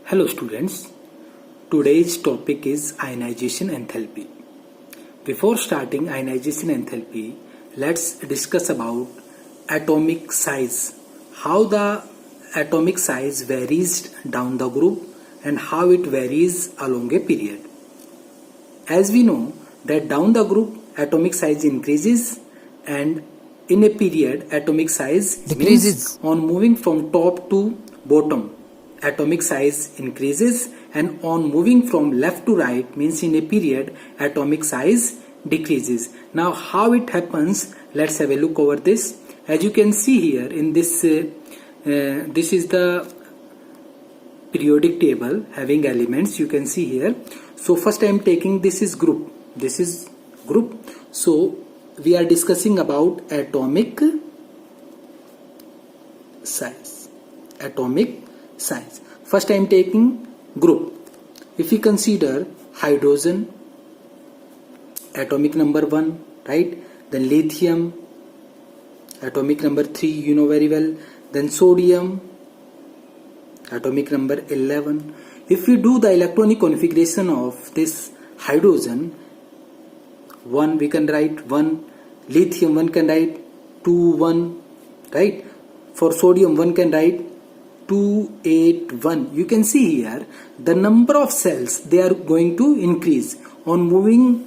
Hello students, today's topic is ionization enthalpy. Before starting ionization enthalpy, let's discuss about atomic size. How the atomic size varies down the group and how it varies along a period. As we know that down the group atomic size increases and in a period atomic size decreases. On moving from top to bottom atomic size increases, and on moving from left to right means in a period atomic size decreases. Now how it happens, let's have a look over this. As you can see here in this this is the periodic table having elements, you can see here. So first I am taking this is group, so we are discussing about atomic size. First I am taking group. If we consider hydrogen, atomic number 1, right? Then lithium, atomic number 3, you know very well. Then sodium, atomic number 11. If we do the electronic configuration of this hydrogen, 1 we can write 1, lithium 1 can write 2 1, right? For sodium 1 can write 2 8 1. You can see here the number of cells, they are going to increase on moving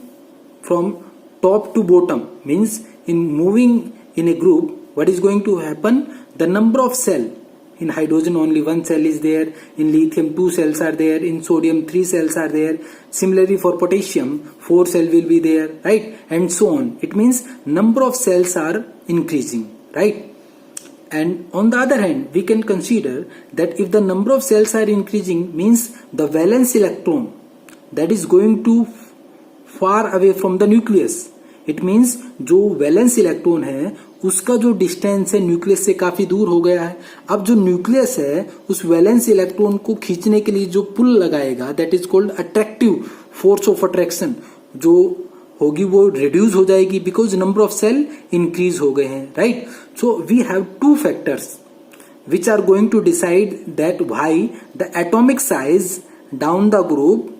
from top to bottom. Means in moving in a group, what is going to happen? The number of cell, in hydrogen only 1 cell is there, in lithium 2 cells are there, in sodium 3 cells are there. Similarly for potassium 4 cell will be there, right? And so on. It means number of cells are increasing, right? And on the other hand, we can consider that if the number of cells are increasing, means the valence electron that is going to far away from the nucleus. It means जो valence electron है उसका जो distance है nucleus से काफी दूर हो गया है. अब जो न्यूक्लियस है उस वैलेंस इलेक्ट्रॉन को खींचने के लिए जो पुल लगाएगा, that is called attractive force of attraction, जो होगी वो रिड्यूस हो जाएगी because number of shell increase हो गए हैं, right? So we have two factors which are going to decide that why the atomic size down the group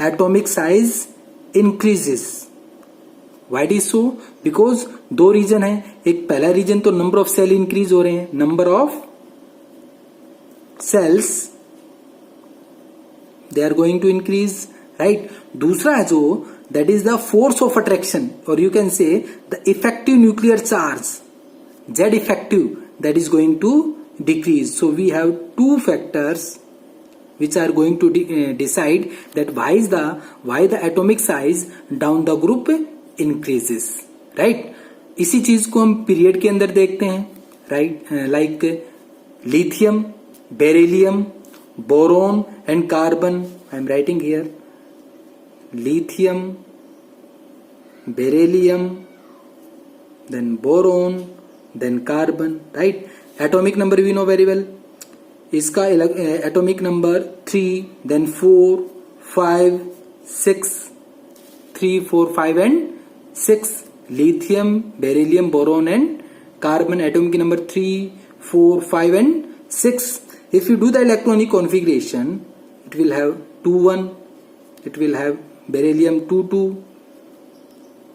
atomic size increases. Why it is so? Because दो reason है. एक पहला reason तो number of shell increase हो रहे हैं, number of cells they are going to increase, right? दूसरा है जो that is the force of attraction, और you can say the effective nuclear charge Z effective that is going to decrease. So we have two factors which are going to decide that why the atomic size down the group increases, right? इसी चीज को हम period के अंदर देखते हैं, right? Like lithium, beryllium, boron and carbon. I am writing here lithium, beryllium, then boron, then carbon, right? Atomic number we know very well. इसका atomic number 3, then 4 5 6, 3 4 5 and 6. Lithium, beryllium, boron and carbon atomic number 3 4 5 and 6. If you do the electronic configuration, it will have 2 1, it will have beryllium 2 2,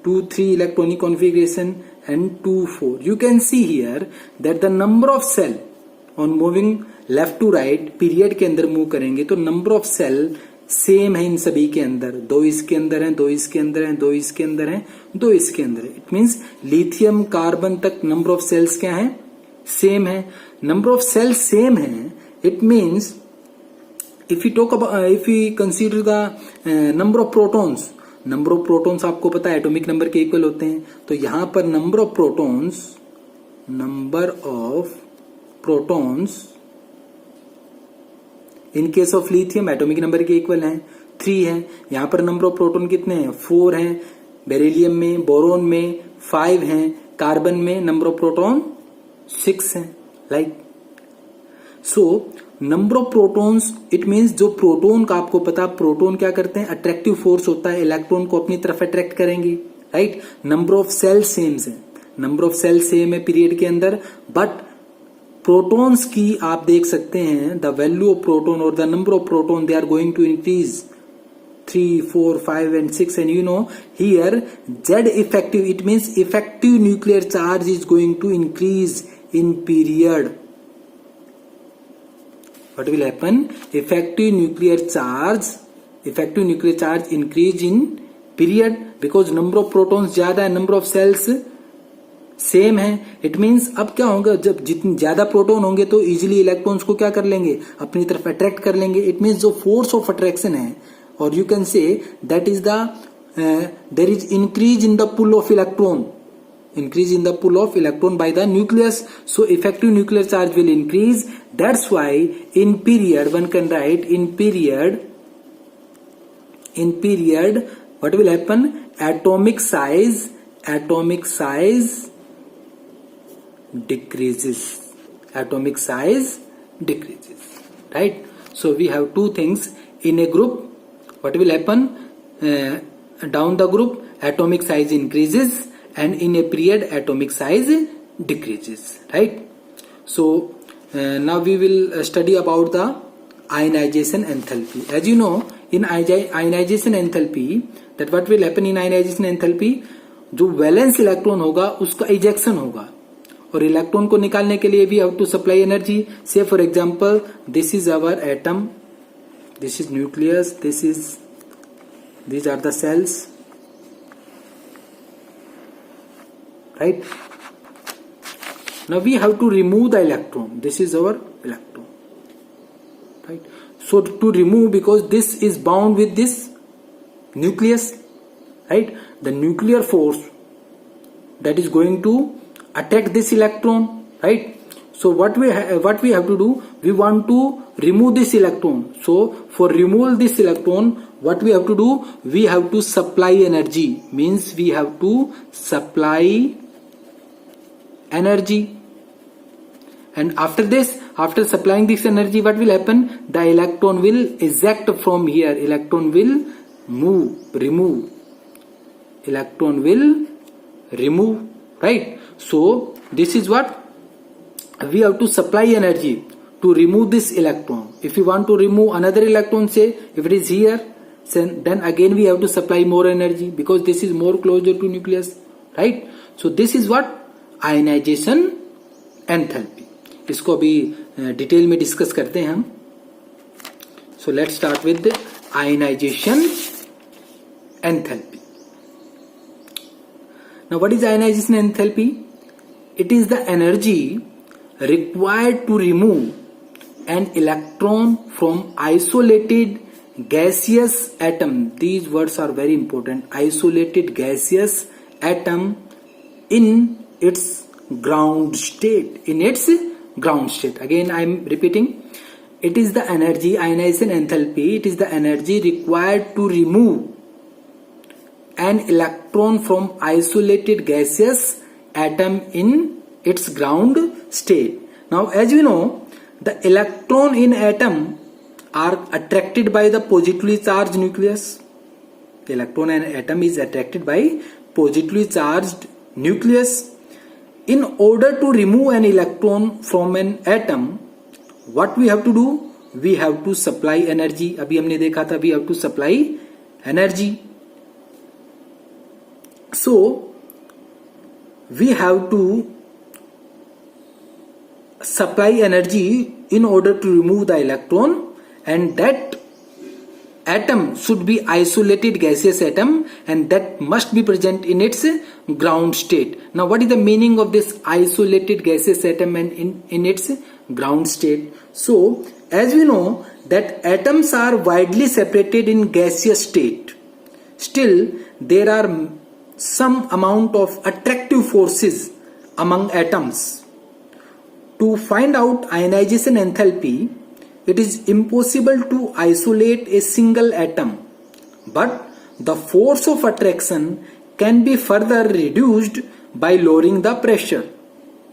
2 3 electronic configuration and 2 4. You can see here that the number of shell on moving left to right period के अंदर move करेंगे तो number of shell same है इन सभी के अंदर. 2 इसके अंदर है, 2 इसके अंदर है, 2 इसके अंदर है, 2 इसके अंदर है. इट मींस लिथियम कार्बन तक नंबर ऑफ सेल्स क्या है? सेम है. नंबर ऑफ सेल्स सेम है. It means if you talk about, if you consider the number of protons आपको पता है एटॉमिक नंबर के इक्वल होते हैं. तो यहां पर number of protons in case of lithium atomic number के इक्वल हैं, 3 है. यहां पर नंबर ऑफ प्रोटॉन कितने हैं? 4 हैं. बेरिलियम में, बोरोन में 5 हैं. कार्बन में नंबर ऑफ प्रोटॉन 6 हैं. Like so number of protons, it means जो प्रोटॉन का आपको पता, प्रोटॉन क्या करते हैं? अट्रैक्टिव फोर्स होता है, इलेक्ट्रॉन को अपनी तरफ अट्रैक्ट करेंगे, right? Number of shell same है. नंबर ऑफ सेल सेम है पीरियड के अंदर, बट प्रोटॉन्स की आप देख सकते हैं, द वैल्यू ऑफ प्रोटॉन और the number of proton they are going to increase 3, 4, 5 and 6, and you know here Z effective, it means effective nuclear charge is going to increase in period. What will happen? Effective nuclear charge increase in period because number of protons ज्यादा है, number of cells same है. It means अब क्या होगा, जब जितने ज्यादा proton होंगे तो इजिली इलेक्ट्रॉन्स को क्या कर लेंगे, अपनी तरफ अट्रैक्ट कर लेंगे. इट मीन्स जो फोर्स ऑफ अट्रैक्शन है, or you can say that is the there is increase in the pull of electron by the nucleus, so effective nuclear charge will increase. That's why in period one can write in period what will happen, atomic size decreases, right? So we have two things in a group. What will happen, down the group atomic size increases and in a period atomic size decreases, right? So now we will study about the ionization enthalpy. As you know, in ionization enthalpy, that what will happen in ionization enthalpy, जो valence electron होगा उसका ejection होगा, और electron को निकालने के लिए we have to supply energy. Say for example this is our atom, this is nucleus, these are the cells, right? Now we have to remove the electron. This is our electron, right? So to remove, because this is bound with this nucleus, right? The nuclear force that is going to attack this electron, right? So what we have to do, we want to remove this electron. So for remove this electron, what we have to do, we have to supply energy. Means we have to supply energy. And after this, after supplying this energy, what will happen? The electron will eject from here. Electron will remove. Electron will remove, right? So this is what we have to supply energy to remove this electron. If you want to remove another electron, say if it is here, then again we have to supply more energy because this is more closer to nucleus, right? So this is what ionization enthalpy. इसको अभी detail में discuss करते हैं हम. So let's start with the ionization enthalpy. Now what is ionization enthalpy? It is the energy required to remove an electron from isolated gaseous atom. These words are very important. Isolated gaseous atom in its ground state. Again I am repeating. It is the energy, ionization enthalpy, it is the energy required to remove an electron from isolated gaseous atom in its ground state. Now as you know, the electron in atom are attracted by the positively charged nucleus. The electron in atom is attracted by positively charged nucleus. In order to remove an electron from an atom, what we have to do? We have to supply energy. अभी हमने देखा था, we have to supply energy. So we have to supply energy in order to remove the electron, and that atom should be isolated gaseous atom, and that must be present in its ground state. Now what is the meaning of this isolated gaseous atom and in its ground state? So as we know that atoms are widely separated in gaseous state, still there are some amount of attractive forces among atoms. To find out ionization enthalpy, it is impossible to isolate a single atom, but the force of attraction can be further reduced by lowering the pressure.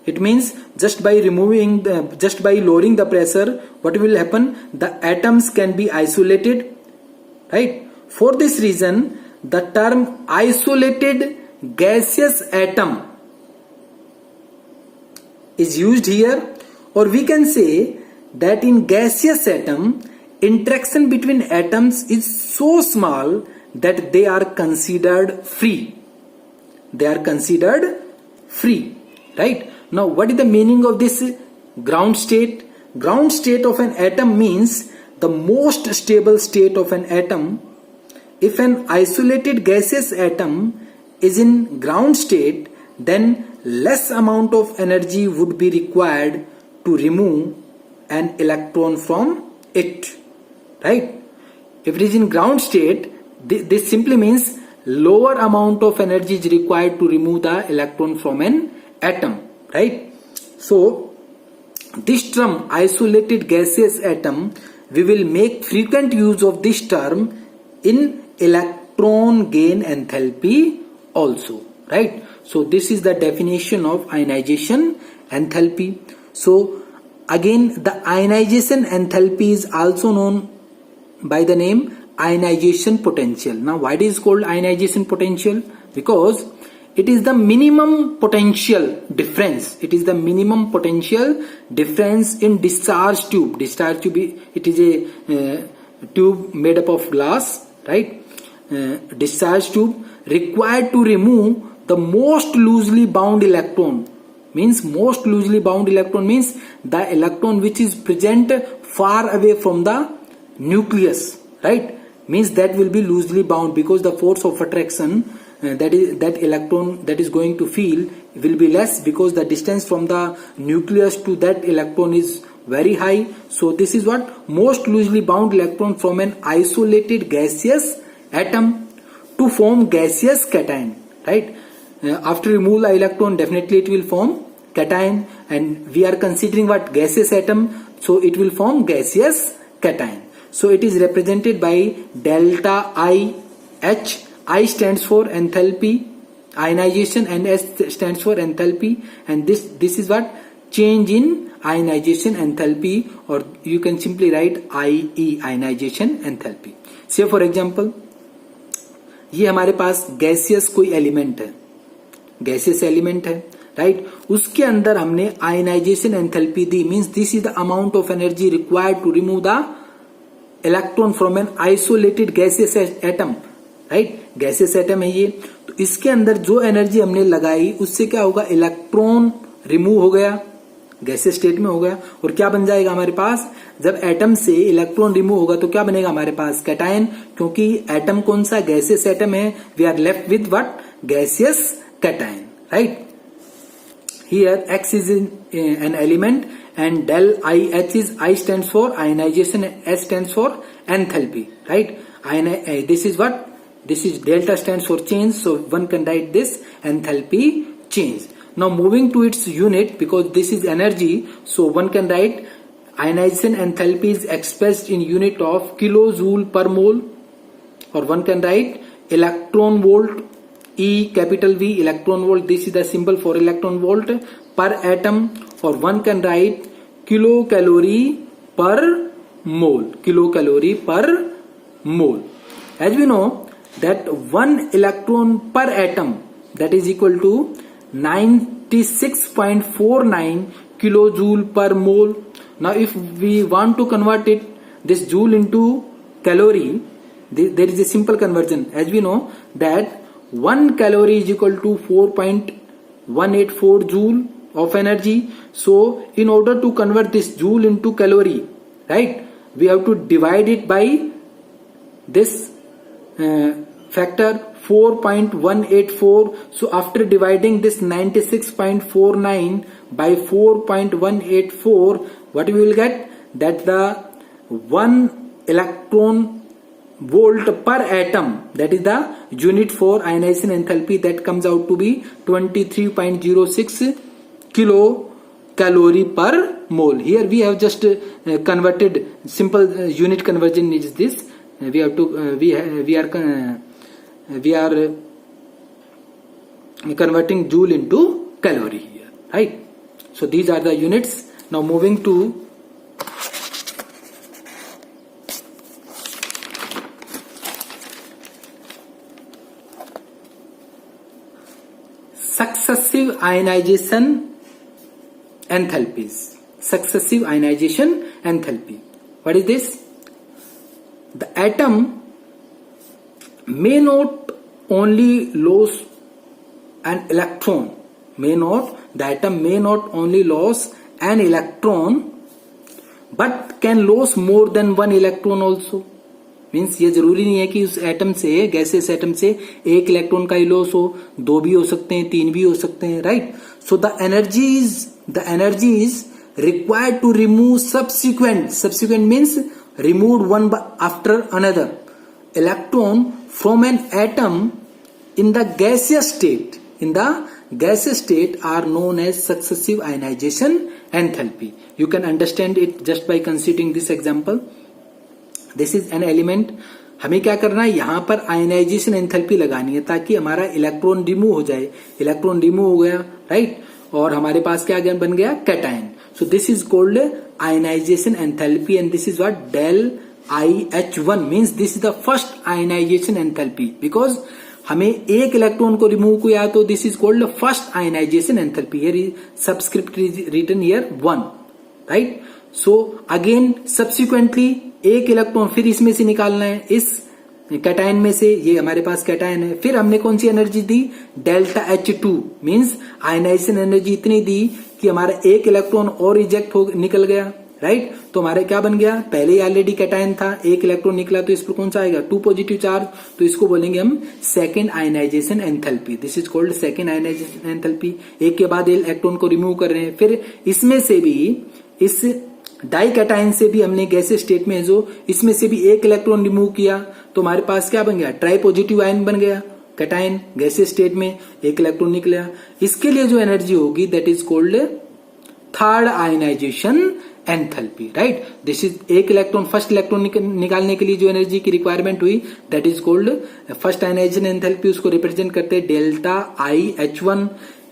It means just by lowering the pressure, what will happen? The atoms can be isolated, right? For this reason, the term isolated gaseous atom is used here, or we can say that in gaseous atom, interaction between atoms is so small that they are considered free. They are considered free, right? Now, what is the meaning of this ground state? Ground state of an atom means the most stable state of an atom. If an isolated gaseous atom is in ground state, then less amount of energy would be required to remove an electron from it, right? If it is in ground state, this simply means lower amount of energy is required to remove the electron from an atom, right? So this term isolated gaseous atom, we will make frequent use of this term in electron gain enthalpy also, right? So this is the definition of ionization enthalpy. So again, the ionization enthalpy is also known by the name ionization potential. Now why it is called ionization potential? Because it is the minimum potential difference. It is the minimum potential difference in discharge tube. Discharge tube, it is a tube made up of glass, right? Discharge tube required to remove the most loosely bound electron. Means most loosely bound electron means the electron which is present far away from the nucleus, right? Means that will be loosely bound, because the force of attraction that electron that is going to feel will be less, because the distance from the nucleus to that electron is very high. So this is what most loosely bound electron from an isolated gaseous atom to form gaseous cation, right? After remove the electron, definitely it will form cation, and we are considering what gaseous atom, so it will form gaseous cation. So it is represented by delta I H. I stands for enthalpy, ionization, and S stands for enthalpy, and this is what change in ionization enthalpy, or you can simply write IE, ionization enthalpy. Say for example, ये हमारे पास gaseous कोई element है, gaseous element है, right? उसके अंदर हमने ionization enthalpy दी, means this is the amount of energy required to remove the electron from an isolated gaseous atom, right? Gaseous atom है ये, तो इसके अंदर जो एनर्जी हमने लगाई उससे क्या होगा, इलेक्ट्रॉन रिमूव हो गया, गैसियस स्टेट में हो गया, और क्या बन जाएगा हमारे पास, जब एटम से इलेक्ट्रॉन रिमूव होगा तो क्या बनेगा हमारे पास, कैटायन, क्योंकि एटम कौन सा, गैसियस एटम है, we are left with what, gaseous cation, right? Here X is an element and del IH is, I stands for ionization, S stands for enthalpy, right? This is what, this is delta stands for change, so one can write this enthalpy change. Now moving to its unit, because this is energy, so one can write ionization enthalpy is expressed in unit of kilojoule per mole, or one can write electron volt, E capital V, electron volt, this is the symbol for electron volt per atom, or one can write kilocalorie per mole, kilocalorie per mole. As we know that 1 electron per atom, that is equal to 96.49 kilojoule per mole. Now if we want to convert it, this joule into calorie, there is a simple conversion. As we know that 1 calorie is equal to 4.184 joule of energy. So in order to convert this joule into calorie, right, we have to divide it by this factor 4.184. So after dividing this 96.49 by 4.184, what we will get, that the 1 electron volt per atom, that is the unit for ionization enthalpy, that comes out to be 23.06 kilocalorie per mole. Here we have just converted, simple unit conversion is this, we have to we are converting joule into calorie here, right? So these are the units. Now moving to successive ionization enthalpies. Successive ionization enthalpy. What is this? The atom may not only lose an electron, the atom may not only lose an electron, but can lose more than one electron also. Means ये जरूरी नहीं है कि उस atom से, gases atom से एक electron का ही लॉस हो, दो भी हो सकते हैं, तीन भी हो सकते हैं, right. So the energy is required to remove subsequent means removed one after another electron from an atom in the gaseous state are known as successive ionization enthalpy. You can understand it just by considering this example. This is an element. हमें क्या करना है, यहां पर ionization enthalpy लगानी है ताकि हमारा इलेक्ट्रॉन रिमूव हो जाए. इलेक्ट्रॉन रिमूव हो गया, राइट, और हमारे पास क्या बन गया, cation. So this is called ionization enthalpy and this is what del IH1 means this is the first ionization enthalpy because हमें एक इलेक्ट्रॉन को रिमूव किया तो this is called first ionization enthalpy. Here subscript written here 1, right. So again subsequently एक electron फिर इसमें से निकालना है, इस कैटायन में से. ये हमारे पास कैटायन है. फिर हमने कौन सी एनर्जी दी, delta H2 means ionization energy इतनी दी कि हमारा एक इलेक्ट्रॉन और रिजेक्ट हो निकल गया, राइट. तो हमारे क्या बन गया, पहले ही ऑलरेडी कैटायन था, एक इलेक्ट्रॉन निकला तो इस पर कौन सा आएगा, 2 पॉजिटिव चार्ज. तो इसको बोलेंगे हम second ionization enthalpy. This is called second ionization enthalpy. एक के बाद इलेक्ट्रॉन को रिमूव कर रहे हैं. फिर इसमें से भी, इस डाई कैटायन से भी हमने गैसेस स्टेट में जो इसमें से भी एक इलेक्ट्रॉन रिमूव किया तो हमारे पास क्या बन गया, ट्राई पॉजिटिव आयन बन गया. कैटायन गैसेस स्टेट में एक इलेक्ट्रॉन निकला. इसके लिए जो एनर्जी होगी that is called third ionization enthalpy, right. This is एक इलेक्ट्रॉन, फर्स्ट इलेक्ट्रॉन निकालने के लिए जो एनर्जी की रिक्वायरमेंट हुई that is called first ionization enthalpy. उसको रिप्रेजेंट करते हैं डेल्टा IH1.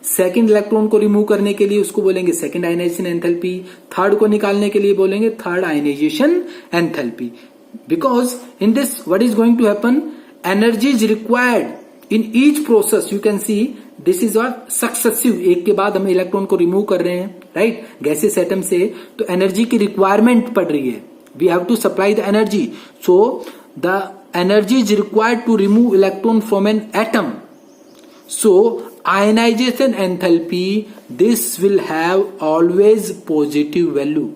सेकेंड इलेक्ट्रॉन को रिमूव करने के लिए उसको बोलेंगे सेकेंड आयनाइजेशन एंथैल्पी. थर्ड को निकालने के लिए बोलेंगे third ionization enthalpy. Because in this what is going to happen, energy is required in each process. You can see this is what successive, एक के बाद हम इलेक्ट्रॉन को रिमूव कर रहे हैं, राइट, गैसेस एटम से. तो एनर्जी की रिक्वायरमेंट पड़ रही है. We have to supply the energy. So the energy is required to remove electron from an atom. So ionization enthalpy, this will have always positive value.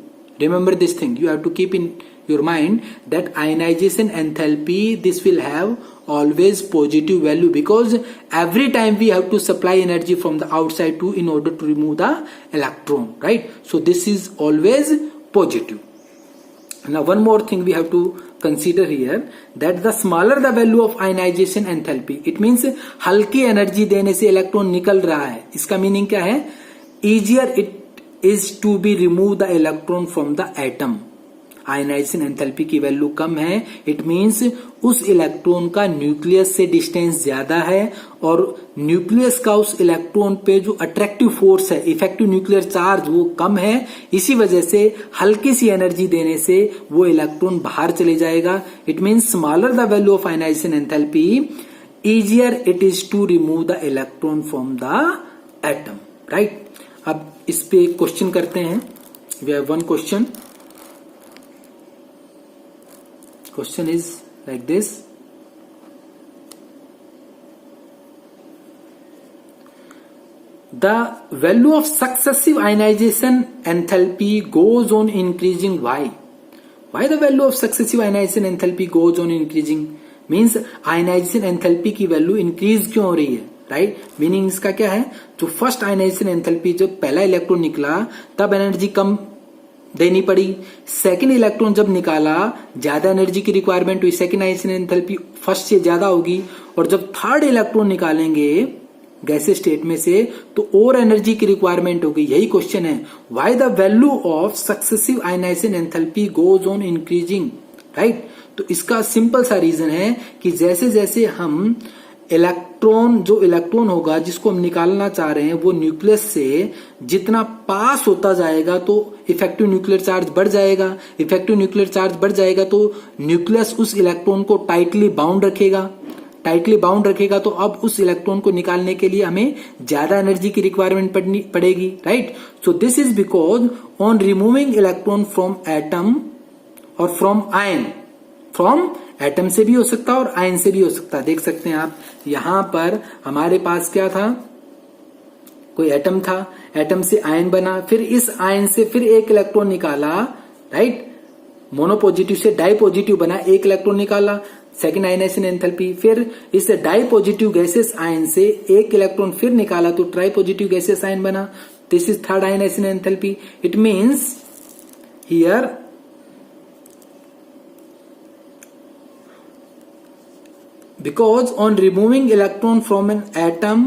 Remember this thing, you have to keep in your mind that ionization enthalpy, this will have always positive value because every time we have to supply energy from the outside too in order to remove the electron, right. So this is always positive. Now one more thing we have to consider here, that the smaller the value of ionization enthalpy, it means हल्की energy देने से electron निकल रहा है. इसका meaning क्या है, easier it is to be remove the electron from the atom. Ionization enthalpy की वैल्यू कम है, इट मीन्स उस इलेक्ट्रॉन का न्यूक्लियस से डिस्टेंस ज्यादा है और न्यूक्लियस का उस इलेक्ट्रॉन पे जो अट्रैक्टिव फोर्स है, इफेक्टिव न्यूक्लियर चार्ज, वो कम है. इसी वजह से हल्की सी एनर्जी देने से वो इलेक्ट्रॉन बाहर चले जाएगा. It means smaller the value of ionization enthalpy, easier it is to remove the electron from the atom, right. अब इस पे क्वेश्चन करते हैं. We have one question. Question is like this. The value of successive ionization enthalpy goes on increasing. Why? Why the value of successive ionization enthalpy goes on increasing? Means ionization enthalpy की value increase क्यों हो रही है, right? Meaning इसका क्या है, जो first ionization enthalpy, जब पहला इलेक्ट्रॉन निकला तब एनर्जी कम देनी पड़ी. सेकेंड इलेक्ट्रॉन जब निकाला ज्यादा एनर्जी की रिक्वायरमेंट हुई, सेकेंड आयनाइजेशन एंथैल्पी फर्स्ट से ज्यादा होगी. और जब थर्ड इलेक्ट्रॉन निकालेंगे गैसेस स्टेट में से तो और एनर्जी की रिक्वायरमेंट होगी. यही क्वेश्चन है, why the value of successive ionization enthalpy goes on increasing, right. तो इसका सिंपल सा रीजन है कि जैसे जैसे हम जो इलेक्ट्रॉन होगा जिसको हम निकालना चाह रहे हैं वो न्यूक्लियस से जितना पास होता जाएगा तो इफेक्टिव न्यूक्लियर चार्ज बढ़ जाएगा. इफेक्टिव न्यूक्लियर चार्ज बढ़ जाएगा तो न्यूक्लियस उस इलेक्ट्रॉन को टाइटली बाउंड रखेगा. टाइटली बाउंड रखेगा तो अब उस इलेक्ट्रॉन को निकालने के लिए हमें ज्यादा एनर्जी की रिक्वायरमेंट पड़ेगी, right. So this is because on removing electron from atom और फ्रॉम आयन, फ्रॉम एटम से भी हो सकता है और आयन से भी हो सकता है। देख सकते हैं आप यहां पर हमारे पास क्या था, कोई एटम था, एटम से आयन बना, फिर इस आयन से फिर एक इलेक्ट्रॉन निकाला, राइट। मोनोपॉजिटिव से डाई पॉजिटिव बना, एक इलेक्ट्रॉन निकाला, सेकेंड आयनाइजेशन एंथैल्पी। फिर इस डाई पॉजिटिव गैसेस आयन से एक इलेक्ट्रॉन फिर निकाला तो ट्राई पॉजिटिव गैसेस आयन बना। This is third ionization enthalpy. It means here because on removing electron from an atom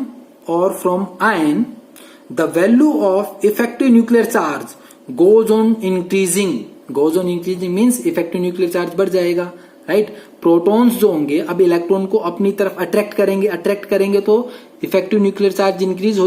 or from ion, the value of effective nuclear charge goes on increasing. Goes on increasing means effective nuclear charge बढ़ जाएगा, right. Protons जो होंगे अब electron को अपनी तरफ attract करेंगे तो इफेक्टिव न्यूक्लियर चार्ज इंक्रीज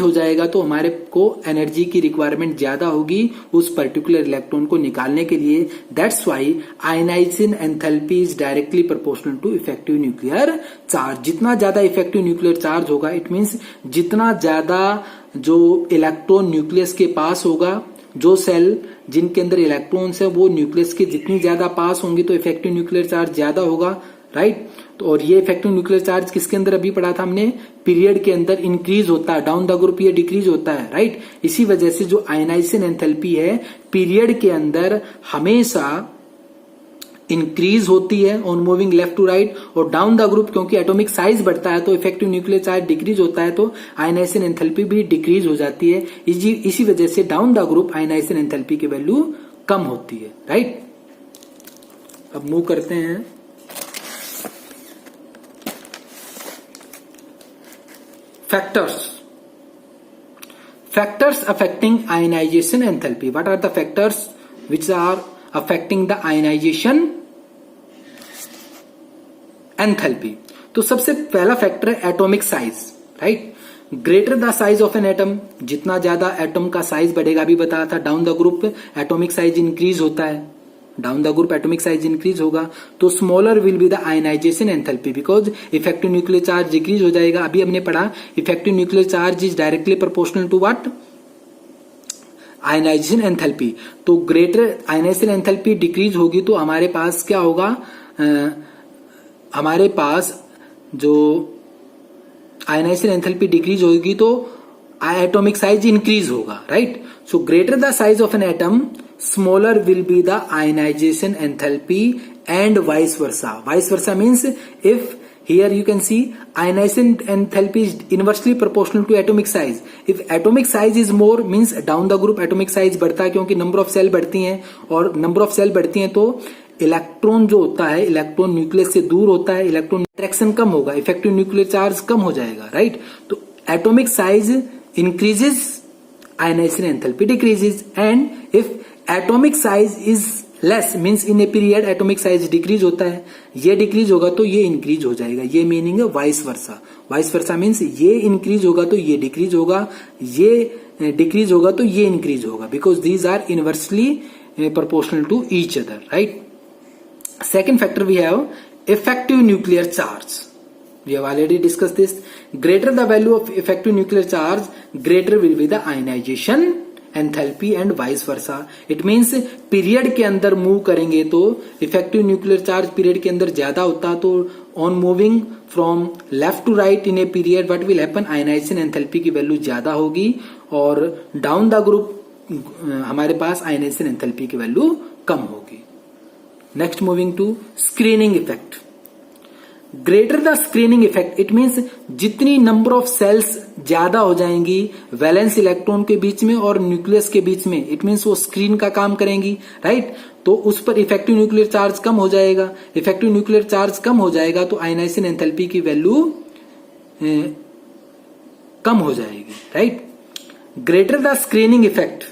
हो जाएगा तो हमारे को एनर्जी की रिक्वायरमेंट ज्यादा होगी उस पर्टिकुलर इलेक्ट्रॉन को निकालने के लिए। That's why ionization enthalpy is directly proportional to effective nuclear charge. जितना ज्यादा इफेक्टिव न्यूक्लियर चार्ज होगा, इट मीन्स जितना ज्यादा जो इलेक्ट्रॉन न्यूक्लियस के पास होगा, जो सेल जिनके अंदर इलेक्ट्रॉन्स है वो न्यूक्लियस के जितनी ज्यादा पास होंगे तो इफेक्टिव न्यूक्लियर चार्ज ज्यादा होगा, राइट। तो और ये इफेक्टिव न्यूक्लियर चार्ज किसके अंदर अभी पढ़ा था हमने, पीरियड के अंदर इंक्रीज होता है, डाउन द ग्रुप ये डिक्रीज होता है, राइट। इसी वजह से जो आयनाइजेशन एंथैल्पी है पीरियड के अंदर हमेशा इंक्रीज होती है on moving left to right, और डाउन द ग्रुप क्योंकि एटॉमिक साइज बढ़ता है तो इफेक्टिव न्यूक्लियर चार्ज डिक्रीज होता है तो आयनाइजेशन एंथैल्पी भी डिक्रीज हो जाती है। इसी वजह से down the group ionization enthalpy की वैल्यू कम होती है, राइट। अब मूव करते हैं factors affecting ionization enthalpy. What are the factors which are affecting the ionization enthalpy? तो सबसे पहला फैक्टर है atomic size, right. Greater the size of an atom, जितना ज्यादा एटम का साइज बढ़ेगा, अभी बताया था down the group atomic size increase होता है, down the group atomic size increase होगा तो smaller will be the ionization enthalpy because effective nuclear charge decrease हो जाएगा। अभी हमने पढ़ा effective nuclear charge is directly proportional to what, ionization enthalpy. तो ग्रेटर आयनाइजेशन एंथैल्पी डिक्रीज होगी तो हमारे पास क्या होगा, हमारे पास जो आयनाइजेशन एंथैल्पी डिक्रीज होगी तो एटॉमिक साइज इंक्रीज होगा, right. So greater the size of an atom smaller will be the ionization enthalpy and vice versa. Vice versa means if here you can see ionization enthalpy is inversely proportional to atomic size. If atomic size is more means down the group atomic size बढ़ता है क्योंकि number of cell बढ़ती हैं और number of cell बढ़ती हैं तो electron जो होता है, इलेक्ट्रॉन न्यूक्लियस से दूर होता है, इलेक्ट्रॉन अट्रैक्शन कम होगा, इफेक्टिव न्यूक्लियर चार्ज कम हो जाएगा, राइट। तो atomic size increases, ionization enthalpy decreases, and if atomic size is less means in a period atomic size decrease होता है, ये डिक्रीज होगा तो ये इंक्रीज हो जाएगा, ये मीनिंग है vice versa. Vice versa means ये इंक्रीज होगा तो ये डिक्रीज होगा, ये डिक्रीज होगा तो ये इंक्रीज होगा, because these are inversely proportional to each other, right? Second factor we have effective nuclear charge. We have already discussed this. Greater the value of effective nuclear charge, greater will be the ionization enthalpy and vice versa. It means period के अंदर move करेंगे तो effective nuclear charge period के अंदर ज्यादा होता है, तो on moving from left to right in a period what will happen, ionization enthalpy की वैल्यू ज्यादा होगी और डाउन द ग्रुप हमारे पास आयनाइजेशन एंथैल्पी की वैल्यू कम होगी। Next moving to screening effect. Greater the screening effect, it means जितनी नंबर ऑफ सेल्स ज्यादा हो जाएंगी वैलेंस इलेक्ट्रॉन के बीच में और न्यूक्लियस के बीच में, इट मीन्स वो स्क्रीन का काम करेंगी, राइट। तो उस पर इफेक्टिव न्यूक्लियर चार्ज कम हो जाएगा, इफेक्टिव न्यूक्लियर चार्ज कम हो जाएगा तो आयनाइजेशन एंथैल्पी की वैल्यू कम हो जाएगी, right. Greater the screening effect,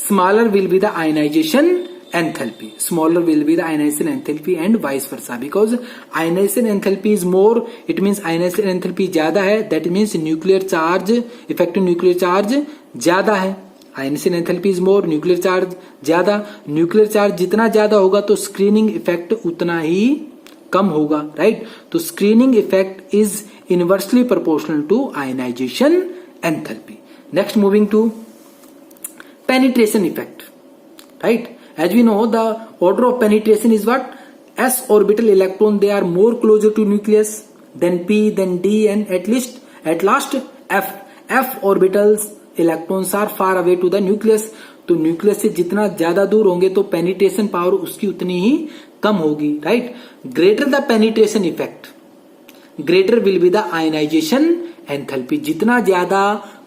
smaller will be the ionization enthalpy, smaller will be the ionization enthalpy and vice versa, because ionization enthalpy is more, it means ionization enthalpy ज्यादा है, that means nuclear charge, effective nuclear charge ज्यादा है। ionization enthalpy is more, nuclear charge ज्यादा, nuclear charge जितना ज्यादा होगा तो screening effect उतना ही कम होगा, राइट। तो screening effect is inversely proportional to ionization enthalpy. Next moving to penetration effect, right? As we know, the order of penetration is what? S orbital electron, they are more closer to nucleus than P, then D, and at last F. F orbitals electrons are far away to the nucleus. तो nucleus से जितना ज्यादा दूर होंगे तो penetration power उसकी उतनी ही कम होगी, right. Greater the penetration effect, greater will be the ionization enthalpy. जितना ज्यादा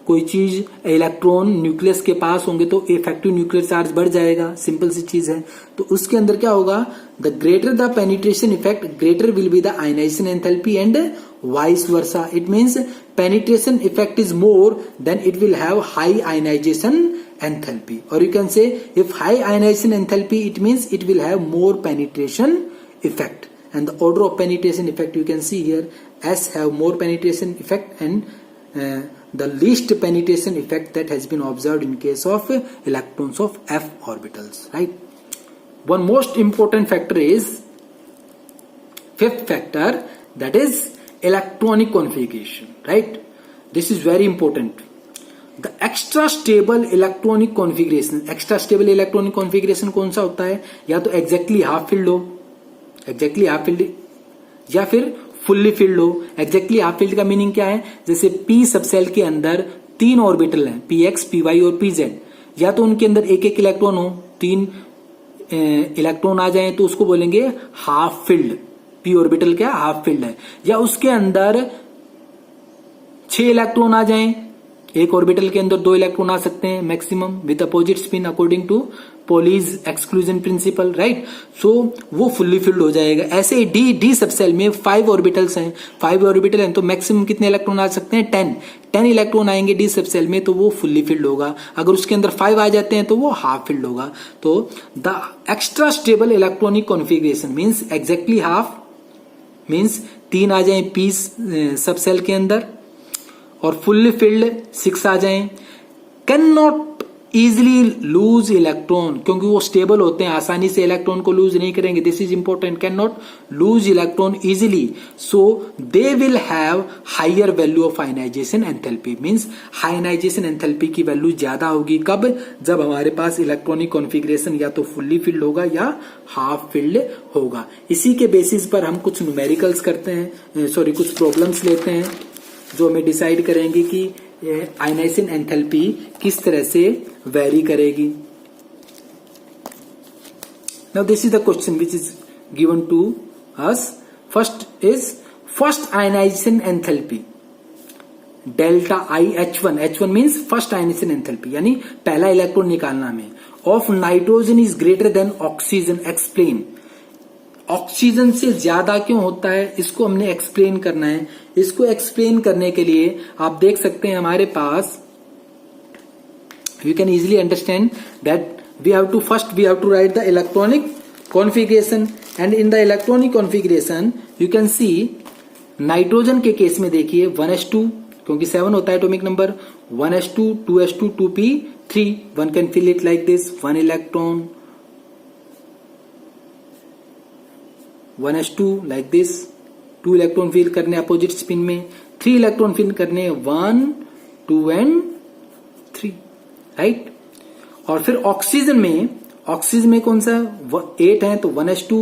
कोई चीज इलेक्ट्रॉन न्यूक्लियस के पास होंगे तो इफेक्टिव न्यूक्लियर चार्ज बढ़ जाएगा, सिंपल सी चीज है। तो उसके अंदर क्या होगा, the greater the penetration effect greater will be the ionization enthalpy and vice versa. It means penetration effect is more, then it will have high ionization enthalpy, or you can say if high ionization enthalpy, it means it will have more penetration effect. And the order of penetration effect you can see here, S have more penetration effect and the least penetration effect that has been observed in case of electrons of f orbitals, right. One most important factor is fifth factor, that is electronic configuration, right. This is very important. The extra stable electronic configuration, extra stable electronic configuration कौन सा होता है, या तो exactly half filled हो, exactly half filled, या फिर fully filled हो। एक्जैक्टली हाफ फील्ड का मीनिंग क्या है, जैसे पी सबसेल के अंदर 3 ऑर्बिटल हैं, पी एक्स, पी वाई और पी जेड, या तो उनके अंदर एक एक इलेक्ट्रॉन हो, 3 इलेक्ट्रॉन आ जाए तो उसको बोलेंगे हाफ फिल्ड, पी ऑर्बिटल क्या हाफ फिल्ड है। या उसके अंदर 6 इलेक्ट्रॉन आ जाएं, एक ऑर्बिटल के अंदर 2 इलेक्ट्रॉन आ सकते हैं maximum with opposite spin according to Pauli's exclusion principle, right. So वो फुल्ली फिल्ड हो जाएगा। ऐसे डी सबसेल में 5 ऑर्बिटल्स हैं, 5 ऑर्बिटल हैं तो मैक्सिमम कितने इलेक्ट्रॉन आ सकते हैं, 10 इलेक्ट्रॉन आएंगे डी सबसेल में तो वो फुल्ली फिल्ड होगा। अगर उसके अंदर 5 आ जाते हैं तो वो हाफ फिल्ड होगा। तो the extra stable electronic configuration means exactly half, means 3 आ जाए पी सबसेल के अंदर और फुल्ली फिल्ड 6 आ जाएं, can not easily loose electron, क्योंकि वो स्टेबल होते हैं, आसानी से इलेक्ट्रॉन को लूज नहीं करेंगे। This is important, can not lose electron easily, so they will have higher value of ionization enthalpy. Means ionization enthalpy की वैल्यू ज्यादा होगी कब, जब हमारे पास इलेक्ट्रॉनिक कॉन्फ़िगरेशन या तो फुल्ली फिल्ड होगा या हाफ फिल्ड होगा। इसी के बेसिस पर हम कुछ न्यूमेरिकल्स करते हैं, कुछ प्रॉब्लम्स लेते हैं जो हमें डिसाइड करेंगे कि आयनाइजेशन एंथैल्पी किस तरह से वेरी करेगी। Now this is the question which is given to us. First ionization enthalpy delta I H1, H1 means first ionization enthalpy, यानी पहला इलेक्ट्रॉन निकालना हमें, of nitrogen is greater than oxygen. Explain, oxygen से ज्यादा क्यों होता है, इसको हमने एक्सप्लेन करना है। इसको एक्सप्लेन करने के लिए आप देख सकते हैं हमारे पास, you can easily understand that we have to write the electronic configuration, and in the electronic configuration you can see nitrogen के केस में देखिए 1s2, क्योंकि 7 होता है atomic number, 1s2, 2s2, 2p3, one can fill it like this, 1 electron, 1s2 like this, 2 electron fill करने opposite spin में, 3 electron fill करने 1, 2 and 3, right. और फिर ऑक्सीजन में कौन सा 8 है तो 1s2,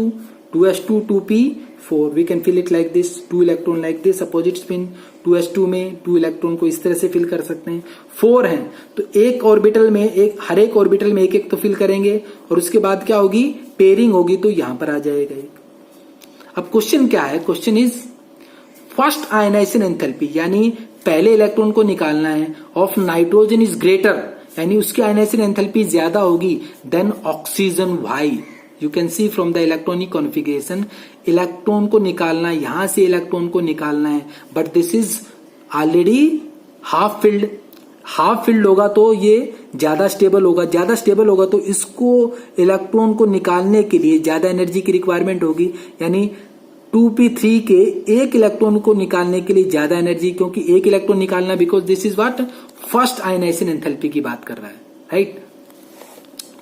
2s2, 2p4, we can fill it like this, 2 electron like this opposite spin, 2s2 में 2 इलेक्ट्रॉन को इस तरह से फिल कर सकते हैं। 4 है तो हर एक ऑर्बिटल में एक तो फिल करेंगे और उसके बाद क्या होगी, पेयरिंग होगी तो यहां पर आ जाएगा एक। अब क्वेश्चन क्या है, question is first ionization enthalpy, यानी पहले इलेक्ट्रॉन को निकालना है, ऑफ नाइट्रोजन इज ग्रेटर, यानी उसकी आयनाइजेशन एंथैल्पी ज्यादा होगी than oxygen. Why, you can see from the electronic configuration, electron को निकालना है, यहां से इलेक्ट्रॉन को निकालना है, but this is already half filled. Half filled होगा तो ये ज्यादा स्टेबल होगा तो इसको इलेक्ट्रॉन को निकालने के लिए ज्यादा एनर्जी की रिक्वायरमेंट होगी, यानी 2p3 के एक इलेक्ट्रॉन को निकालने के लिए ज्यादा एनर्जी, क्योंकि एक इलेक्ट्रॉन निकालना, because this is what first ionization enthalpy की बात कर रहा है, राइट।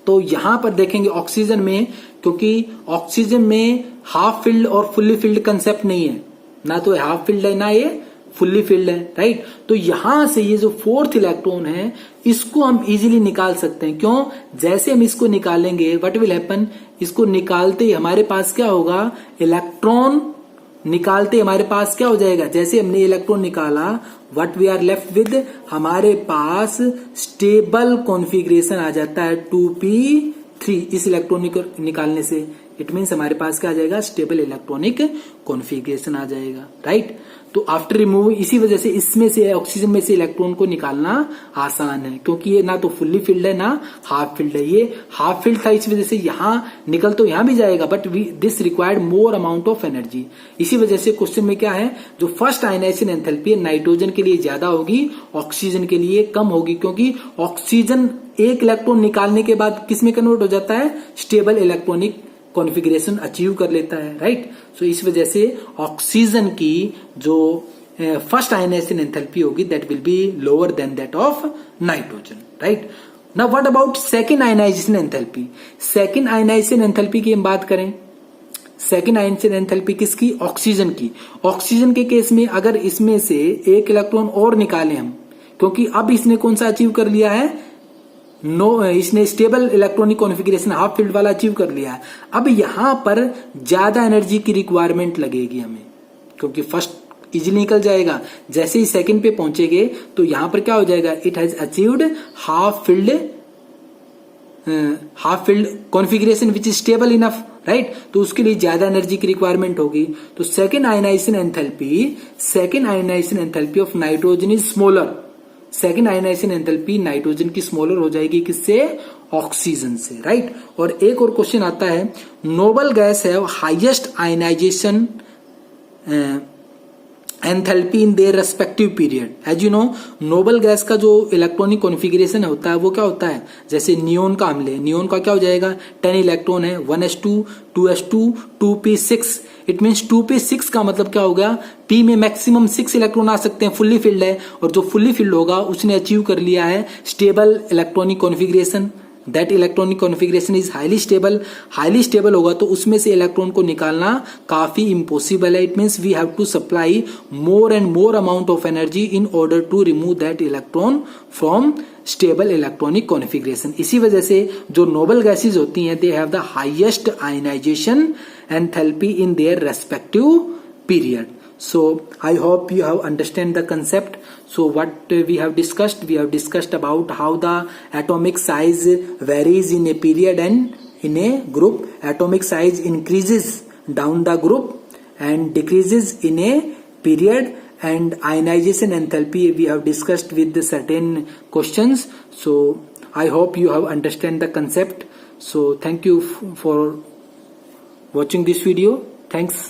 तो यहां पर देखेंगे ऑक्सीजन में, क्योंकि ऑक्सीजन में हाफ फिल्ड और फुल्ली फिल्ड कंसेप्ट नहीं है, ना तो हाफ फिल्ड है ना ये फुल्ली फिल्ड है, राइट। तो यहां से ये जो फोर्थ इलेक्ट्रॉन है इसको हम इजीली निकाल सकते हैं। क्यों? जैसे हम इसको निकालेंगे व्हाट विल हैपन, इसको निकालते ही हमारे पास क्या होगा, इलेक्ट्रॉन निकालते हमारे पास क्या हो जाएगा, जैसे हमने इलेक्ट्रॉन निकाला what we are left with, हमारे पास स्टेबल कॉन्फ़िगरेशन आ जाता है 2p3 इस इलेक्ट्रॉन को निकालने से। इट मीन्स हमारे पास क्या आ जाएगा, स्टेबल इलेक्ट्रॉनिक कॉन्फ़िगरेशन आ जाएगा, राइट। तो आफ्टर रिमूव, इसी वजह से इसमें से ऑक्सीजन में से इलेक्ट्रॉन को निकालना आसान है, क्योंकि ये ना तो फुल्ली फिल्ड है ना हाफ फिल्ड है। ये हाफ फिल्ड था, इस वजह से यहां निकल तो यहां भी जाएगा, but this required more amount of energy. इसी वजह से क्वेश्चन में क्या है, जो फर्स्ट आयनाइजेशन एंथैल्पी नाइट्रोजन के लिए ज्यादा होगी, ऑक्सीजन के लिए कम होगी, क्योंकि ऑक्सीजन एक इलेक्ट्रॉन निकालने के बाद किस में कन्वर्ट हो जाता है, स्टेबल इलेक्ट्रॉनिक कॉन्फ़िगरेशन अचीव कर लेता है, राइट। सो इस वजह से ऑक्सीजन की जो फर्स्ट आयनाइजेशन एंथैल्पी होगी that will be lower than that of nitrogen, right. Now what about second ionization enthalpy. Second ionization enthalpy की हम बात करें, सेकंड आयनाइजेशन एंथैल्पी किसकी, ऑक्सीजन की। ऑक्सीजन के केस में अगर इसमें से एक इलेक्ट्रॉन और निकालें हम, क्योंकि अब इसने कौन सा अचीव कर लिया है, इसने stable electronic configuration half field वाला अचीव कर लिया है। अब यहां पर ज्यादा एनर्जी की रिक्वायरमेंट लगेगी हमें, क्योंकि फर्स्ट इजीली निकल जाएगा, जैसे ही सेकंड पे पहुंचेंगे तो यहां पर क्या हो जाएगा, it has achieved half filled configuration which is stable enough, right. तो उसके लिए ज्यादा एनर्जी की रिक्वायरमेंट होगी। तो second ionization enthalpy of nitrogen is smaller. Second ionization enthalpy nitrogen की स्मॉलर हो जाएगी, किससे, ऑक्सीजन से, राइट। और एक और क्वेश्चन आता है, नोबल गैस है highest ionization enthalpy in their respective period. As you know, noble gas का जो इलेक्ट्रॉनिक कॉन्फ़िगरेशन होता है वो क्या होता है, जैसे नियोन का हम ले, नियोन का क्या हो जाएगा, 10 इलेक्ट्रॉन है, 1s2 2s2 2p6। It means 2p6 का मतलब क्या होगा, p में मैक्सिमम 6 इलेक्ट्रॉन आ सकते हैं, फुल्ली फिल्ड है, और जो फुल्ली फिल्ड होगा उसने अचीव कर लिया है stable electronic configuration. That electronic configuration is highly stable होगा, तो उसमें से इलेक्ट्रॉन को निकालना काफी इम्पॉसिबल है। It means we have to supply more and more amount of energy in order to remove that electron from stable electronic configuration. इसी वजह से जो नोबल गैसेज होती हैं, they have the highest ionization enthalpy in their respective period. So I hope you have understand the concept. So what we have discussed about how the atomic size varies in a period and in a group. Atomic size increases down the group and decreases in a period, and ionization enthalpy we have discussed with the certain questions. So I hope you have understand the concept. So thank you for watching this video. Thanks.